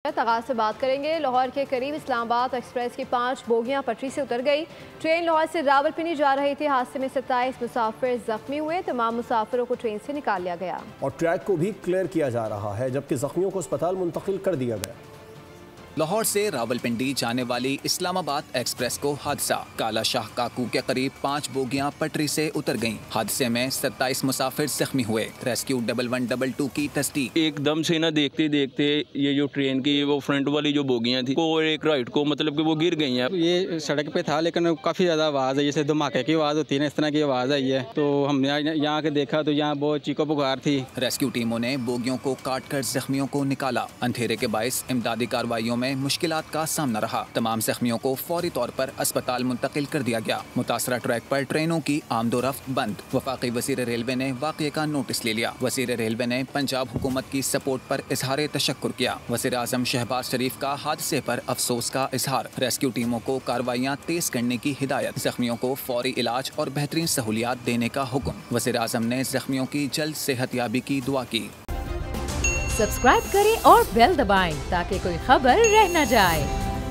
आगाज से बात करेंगे। लाहौर के करीब इस्लामाबाद एक्सप्रेस की 5 बोगियां पटरी से उतर गई। ट्रेन लाहौर से रावलपिंडी जा रही थी। हादसे में 27 मुसाफिर जख्मी हुए। तमाम मुसाफिरों को ट्रेन से निकाल लिया गया और ट्रैक को भी क्लियर किया जा रहा है, जबकि जख्मियों को अस्पताल मुंतकिल कर दिया गया। लाहौर से रावलपिंडी जाने वाली इस्लामाबाद एक्सप्रेस को हादसा। काला शाह काकू के करीब 5 बोगियां पटरी से उतर गईं। हादसे में 27 मुसाफिर जख्मी हुए। रेस्क्यू 1112 की तस्दीक। एकदम से ना देखते देखते ये जो ट्रेन की वो फ्रंट वाली जो बोगियां थी वो एक राइट को मतलब कि वो गिर गई हैं। ये सड़क पे था लेकिन काफ़ी ज़्यादा आवाज़ है, जैसे धमाके की आवाज़ होती है ना, इस तरह की आवाज़ आई है। तो हमने यहाँ के देखा तो यहाँ बहुत चीखो पुकार थी। रेस्क्यू टीमों ने बोगियों को काट कर जख्मियों को निकाला। अंधेरे के बायस इमदादी कार्रवाइयों में मुश्किलात का सामना रहा। तमाम जख्मियों को फौरी तौर पर अस्पताल मुंतकिल कर दिया गया। मुतासरा ट्रैक पर ट्रेनों की आमदोरफ्त बंद। वफाकी वज़ीर रेलवे ने वाक़ये का नोटिस ले लिया। वज़ीर रेलवे ने पंजाब हुकूमत की सपोर्ट पर इजहार तशक्कुर किया। वज़ीर आज़म शहबाज शरीफ का हादसे पर अफसोस का इजहार। रेस्क्यू टीमों को कार्रवाइयाँ तेज करने की हिदायत। जख्मियों को फौरी इलाज और बेहतरीन सहूलियात देने का हुक्म। वज़ीर आज़म ने जख्मियों की जल्द सेहतयाबी की दुआ की। सब्सक्राइब करें और बेल दबाएं ताकि कोई खबर रह न जाए।